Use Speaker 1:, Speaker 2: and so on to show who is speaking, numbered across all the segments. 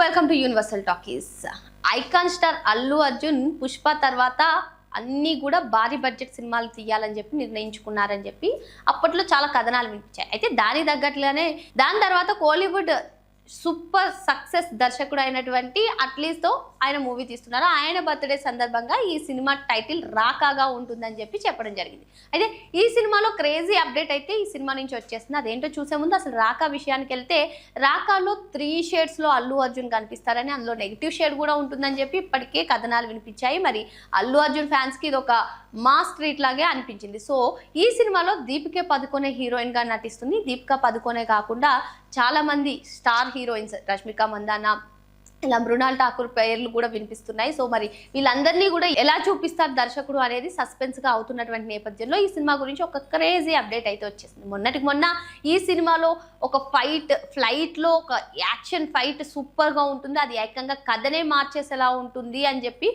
Speaker 1: Welcome to universal talkies. Icon star Allu Arjun Pushpa తర్వాత అన్నీ కూడా భారీ బడ్జెట్ సినిమాలు తీయాలని చెప్పి నిర్ణయించుకున్నారని చెప్పి అప్పట్లో చాలా కథనాలు వినిపించాయి. అయితే దాని తగ్గట్లుగానే దాని తర్వాత కోలీవుడ్ సూపర్ సక్సెస్ దర్శకుడు అయినటువంటి అట్లీస్తో ఆయన మూవీ తీస్తున్నారు. ఆయన బర్త్డే సందర్భంగా ఈ సినిమా టైటిల్ రాకాగా ఉంటుందని చెప్పి చెప్పడం జరిగింది. అయితే ఈ సినిమాలో క్రేజీ అప్డేట్ అయితే ఈ సినిమా నుంచి వచ్చేస్తుంది. అదేంటో చూసే ముందు అసలు రాకా విషయానికి వెళ్తే, రాకాలో 3 షేడ్స్లో అల్లు అర్జున్ కనిపిస్తారని, అందులో నెగిటివ్ షేడ్ కూడా ఉంటుందని చెప్పి ఇప్పటికే కథనాలు వినిపించాయి. మరి అల్లు అర్జున్ ఫ్యాన్స్కి ఇది ఒక మాస్ ట్రీట్ లాగే అనిపించింది. సో ఈ సినిమాలో దీపికా పదుకొనే హీరోయిన్గా నటిస్తుంది. దీపికా పదుకొనే కాకుండా చాలా మంది స్టార్ హీరోయిన్స్, రష్మిక మందాన, ఇలా మృణాల్ ఠాకూర్ పేర్లు కూడా వినిపిస్తున్నాయి. సో మరి వీళ్ళందరినీ కూడా ఎలా చూపిస్తారు దర్శకుడు అనేది సస్పెన్స్గా అవుతున్నటువంటి నేపథ్యంలో ఈ సినిమా గురించి ఒక క్రేజీ అప్డేట్ అయితే వచ్చేసింది. మొన్నటికి మొన్న ఈ సినిమాలో ఒక ఫ్లైట్లో ఒక యాక్షన్ ఫైట్ సూపర్గా ఉంటుంది, అది ఏకంగా కథనే మార్చేసేలా ఉంటుంది అని చెప్పి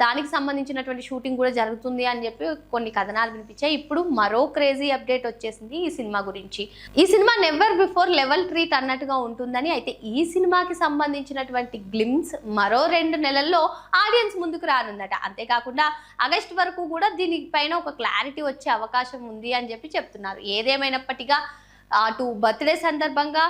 Speaker 1: దానికి సంబంధించినటువంటి షూటింగ్ కూడా జరుగుతుంది అని చెప్పి కొన్ని కథనాలు వినిపించాయి. ఇప్పుడు మరో క్రేజీ అప్డేట్ వచ్చేసింది ఈ సినిమా గురించి. ఈ cinema never before level treat అన్నట్టుగా ఉంటుందని, అయితే ఈ సినిమాకి సంబంధించినటువంటి గ్లిమ్స్ మరో 2 నెలల్లో ఆడియన్స్ ముందుకు రానుందట. అంతేకాకుండా ఆగస్టు వరకు కూడా దీనిపైన ఒక క్లారిటీ వచ్చే అవకాశం ఉంది అని చెప్పి చెప్తున్నారు. ఏదేమైనప్పటికీ అటు బర్త్డే సందర్భంగా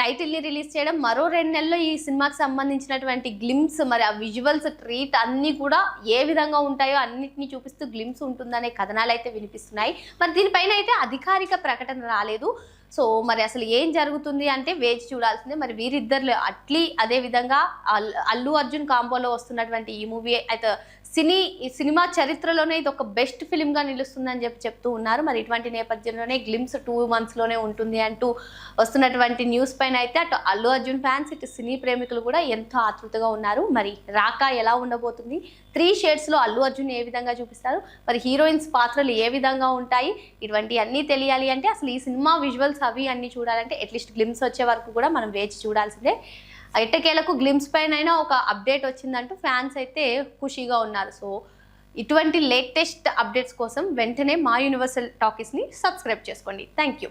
Speaker 1: టైటిల్ని రిలీజ్ చేయడం, మరో 2 నెలల్లో ఈ సినిమాకి సంబంధించినటువంటి గ్లిమ్స్, మరి ఆ విజువల్స్ ట్రీట్ అన్నీ కూడా ఏ విధంగా ఉంటాయో అన్నిటినీ చూపిస్తూ గ్లిమ్స్ ఉంటుందనే కథనాలు అయితే వినిపిస్తున్నాయి. మరి దీనిపైన అయితే అధికారిక ప్రకటన రాలేదు. సో మరి అసలు ఏం జరుగుతుంది అంటే వేచి చూడాల్సిందే. మరి వీరిద్దరు అట్లీ అదేవిధంగా అల్లు అర్జున్ కాంబోలో వస్తున్నటువంటి ఈ మూవీ అయితే సినిమా చరిత్రలోనే ఇది ఒక బెస్ట్ ఫిలింగా నిలుస్తుందని చెప్తూ ఉన్నారు. మరి ఇటువంటి నేపథ్యంలోనే గ్లిమ్స్ 2 monthsలోనే ఉంటుంది అంటూ వస్తున్నటువంటి న్యూస్ పైన అయితే అటు అల్లు అర్జున్ ఫ్యాన్స్, ఇటు సినీ ప్రేమికులు కూడా ఎంతో ఆతృతగా ఉన్నారు. మరి రాకా ఎలా ఉండబోతుంది, 3 షేడ్స్లో అల్లు అర్జున్ ఏ విధంగా చూపిస్తారు, మరి హీరోయిన్స్ పాత్రలు ఏ విధంగా ఉంటాయి, ఇటువంటి అన్నీ తెలియాలి అంటే అసలు ఈ సినిమా విజువల్స్ అవి అన్నీ చూడాలంటే అట్లీస్ట్ గ్లిమ్స్ వచ్చే వరకు కూడా మనం వేచి చూడాల్సిందే. ఎట్టకేలకు గ్లిమ్స్ పైన ఒక అప్డేట్ వచ్చిందంటూ ఫ్యాన్స్ అయితే ఖుషీగా ఉన్నారు. సో ఇటువంటి లేటెస్ట్ అప్డేట్స్ కోసం వెంటనే మా యూనివర్సల్ టాకీస్ని సబ్స్క్రైబ్ చేసుకోండి. Thank you.